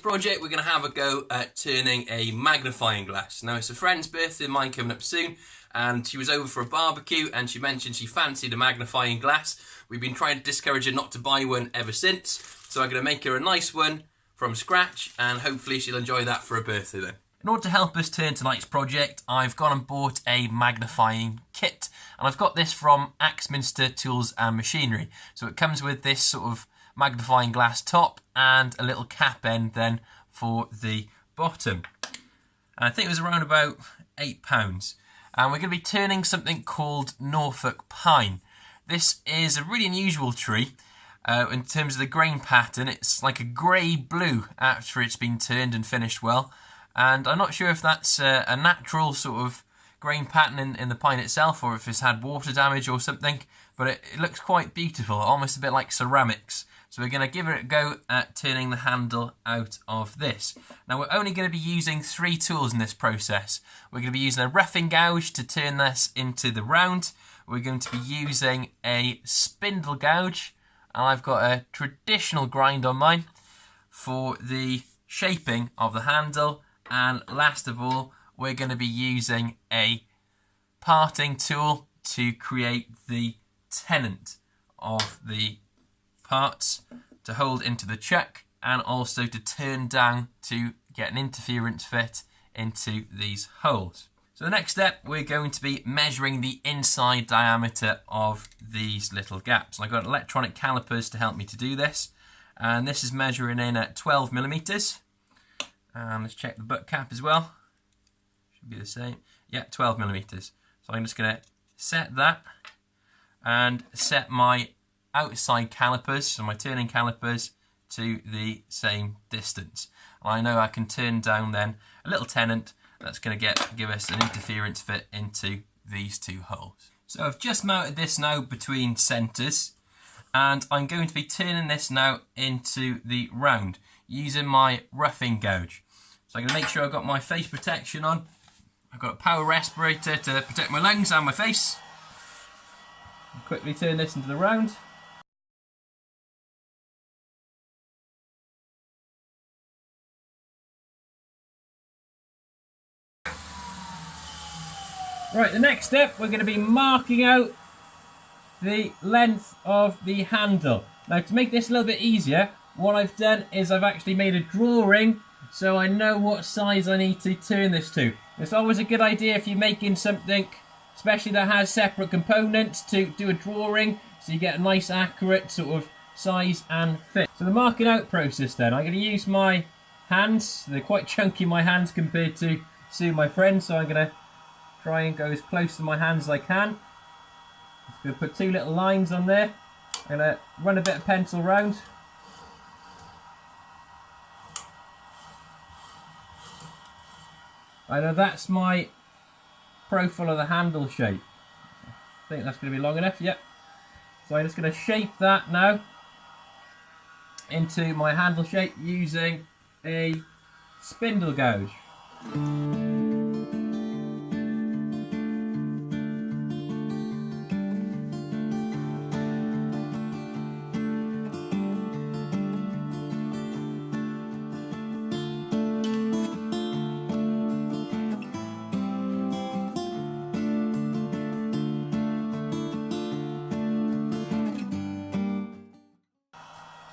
Project, we're going to have a go at turning a magnifying glass. Now, it's a friend's birthday of mine coming up soon, and she was over for a barbecue and she mentioned she fancied a magnifying glass. We've been trying to discourage her not to buy one ever since, so I'm going to make her a nice one from scratch and hopefully she'll enjoy that for her birthday then. In order to help us turn tonight's project, I've gone and bought a magnifying kit, and I've got this from Axminster Tools and Machinery. So it comes with this sort of magnifying glass top and a little cap end then for the bottom. And I think it was around about £8. And we're going to be turning something called Norfolk Pine. This is a really unusual tree in terms of the grain pattern. It's like a grey-blue after it's been turned and finished well. And I'm not sure if that's a natural sort of grain pattern in the pine itself or if it's had water damage or something. But it looks quite beautiful, almost a bit like ceramics. So we're going to give it a go at turning the handle out of this. Now we're only going to be using 3 tools in this process. We're going to be using a roughing gouge to turn this into the round. We're going to be using a spindle gouge, and I've got a traditional grind on mine for the shaping of the handle. And last of all, we're going to be using a parting tool to create the tenant of the parts to hold into the chuck and also to turn down to get an interference fit into these holes. So the next step, we're going to be measuring the inside diameter of these little gaps. I've got electronic calipers to help me to do this, and this is measuring in at 12mm. And let's check the butt cap as well. Should be the same. Yeah, 12mm. So I'm just going to set that and set my outside calipers, so my turning calipers, to the same distance. And I know I can turn down then a little tenant that's going to give us an interference fit into these 2 holes. So I've just mounted this now between centres, and I'm going to be turning this now into the round using my roughing gouge. So I'm going to make sure I've got my face protection on. I've got a power respirator to protect my lungs and my face. I'll quickly turn this into the round. Right, the next step, we're going to be marking out the length of the handle. Now, to make this a little bit easier, what I've done is I've actually made a drawing so I know what size I need to turn this to. It's always a good idea if you're making something, especially that has separate components, to do a drawing so you get a nice accurate sort of size and fit. So the marking out process then, I'm going to use my hands. They're quite chunky, my hands, compared to Sue, my friend, so I'm going to try and go as close to my hands as I can. Just going to put 2 little lines on there. I'm going to run a bit of pencil round. I know that's my profile of the handle shape. I think that's going to be long enough, yep. So I'm just going to shape that now into my handle shape using a spindle gouge.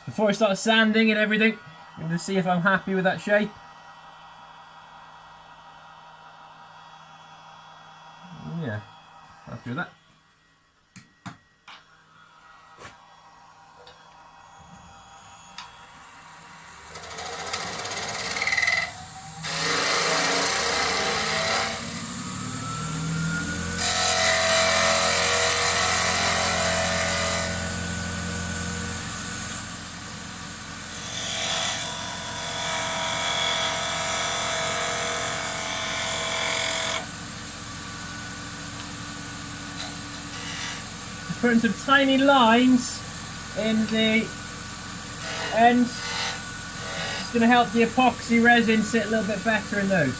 Before I start sanding and everything, I'm going to see if I'm happy with that shape. Yeah, happy with that. Putting some tiny lines in the ends. It's going to help the epoxy resin sit a little bit better in those.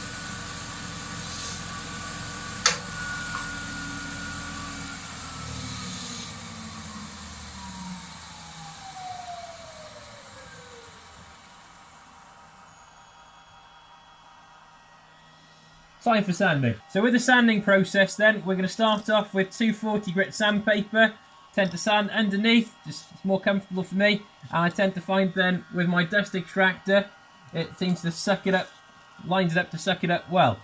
time for sanding. So with the sanding process then, we're going to start off with 240 grit sandpaper. Tend to sand underneath, just it's more comfortable for me. And I tend to find then with my dust extractor, it seems to suck it up, lines it up to suck it up well.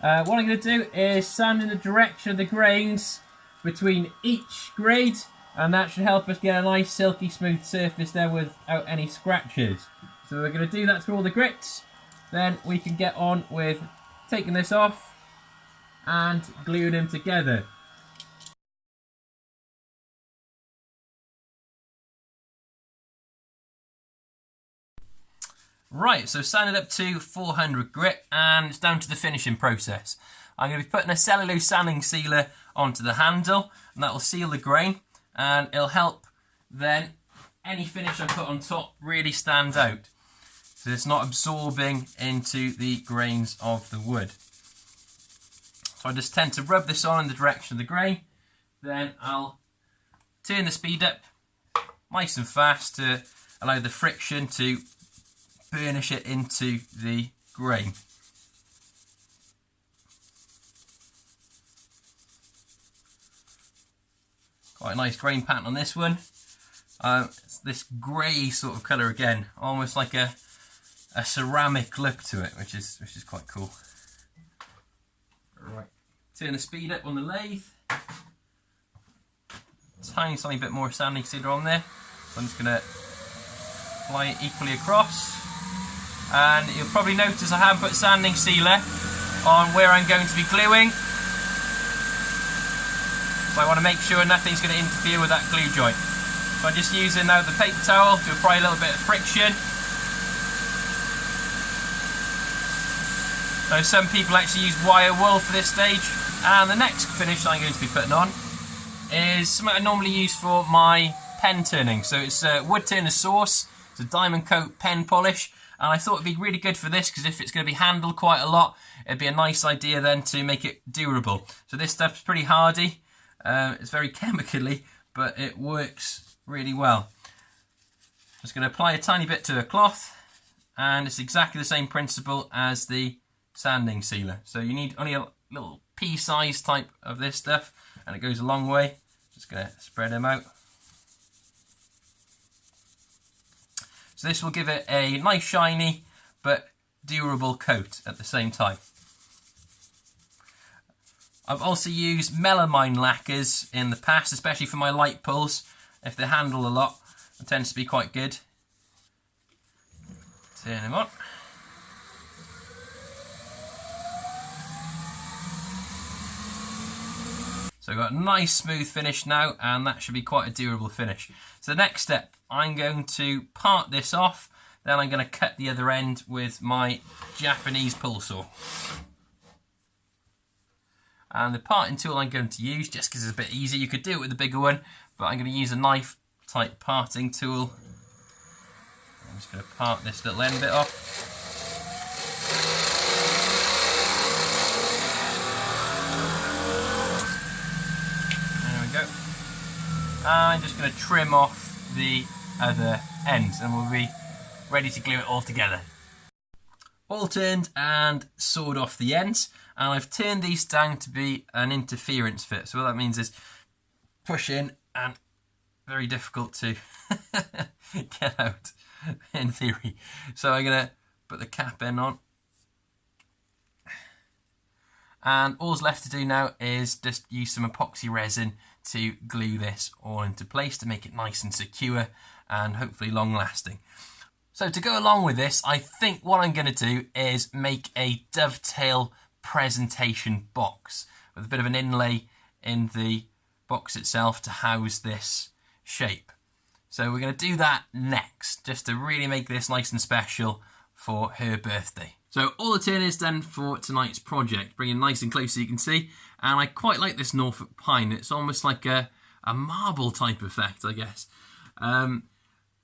What I'm going to do is sand in the direction of the grains between each grade, and that should help us get a nice silky smooth surface there without any scratches. So we're going to do that through all the grits, then we can get on with taking this off and gluing them together. Right, so sanded up to 400 grit and it's down to the finishing process. I'm going to be putting a cellulose sanding sealer onto the handle and that will seal the grain and it'll help then any finish I put on top really stand out. So it's not absorbing into the grains of the wood. So I just tend to rub this on in the direction of the grain, then I'll turn the speed up nice and fast to allow the friction to burnish it into the grain. Quite a nice grain pattern on this one. It's this grey sort of colour again, almost like a ceramic look to it, which is quite cool. Right, turn the speed up on the lathe. Tiny bit more sanding sealer on there. So I'm just going to apply it equally across. And you'll probably notice I haven't put sanding sealer on where I'm going to be gluing. So I want to make sure nothing's going to interfere with that glue joint. So I'm just using now the paper towel to apply a little bit of friction. So some people actually use wire wool for this stage. And the next finish I'm going to be putting on is something I normally use for my pen turning. So it's Woodturning sauce. It's a diamond coat pen polish. And I thought it'd be really good for this because if it's going to be handled quite a lot, it'd be a nice idea then to make it durable. So this stuff's pretty hardy. It's very chemically, but it works really well. Just going to apply a tiny bit to a cloth, and it's exactly the same principle as the sanding sealer. So you need only a little pea-size type of this stuff, and it goes a long way. Just going to spread them out. So this will give it a nice shiny but durable coat at the same time. I've also used melamine lacquers in the past, especially for my light pulls. If they handle a lot, it tends to be quite good. Turn them on. So I've got a nice smooth finish now, and that should be quite a durable finish. So the next step, I'm going to part this off, then I'm going to cut the other end with my Japanese pull saw. And the parting tool I'm going to use, just because it's a bit easier, you could do it with a bigger one, but I'm going to use a knife type parting tool. I'm just going to part this little end bit off. There we go. I'm just going to trim off the other ends and we'll be ready to glue it all together. All turned and sawed off the ends, and I've turned these down to be an interference fit. So what that means is push in and very difficult to get out in theory. So I'm going to put the cap end on. And all's left to do now is just use some epoxy resin to glue this all into place to make it nice and secure and hopefully long lasting. So to go along with this, I think what I'm going to do is make a dovetail presentation box with a bit of an inlay in the box itself to house this shape. So we're going to do that next, just to really make this nice and special for her birthday. So all the turning is done for tonight's project, bringing nice and close so you can see. And I quite like this Norfolk Pine. It's almost like a marble type effect, I guess.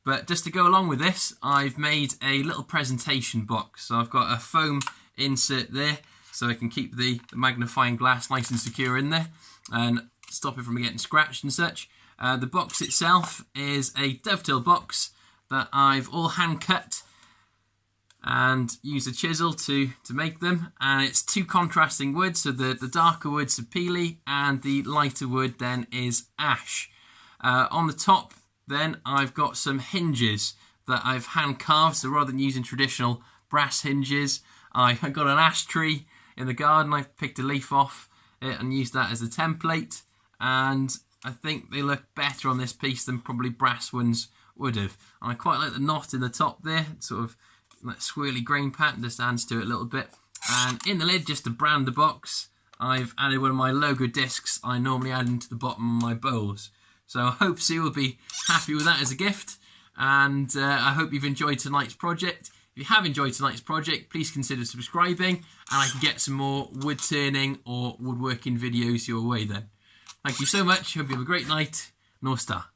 But just to go along with this, I've made a little presentation box. So I've got a foam insert there, so I can keep the magnifying glass nice and secure in there and stop it from getting scratched and such. The box itself is a dovetail box that I've all hand cut and use a chisel to make them. And it's two contrasting woods, so the darker wood Sapele and the lighter wood then is Ash. On the top then I've got some hinges that I've hand carved, so rather than using traditional brass hinges, I got an ash tree in the garden. I picked a leaf off it and used that as a template, and I think they look better on this piece than probably brass ones would have. And I quite like the knot in the top there, sort of that swirly grain pattern just adds to it a little bit. And in the lid, just to brand the box, I've added one of my logo discs I normally add into the bottom of my bowls. So I hope Sue will be happy with that as a gift, and I hope you've enjoyed tonight's project. If you have enjoyed tonight's project, please consider subscribing, and I can get some more wood turning or woodworking videos your way then. Thank you so much. Hope you have a great night. North Star.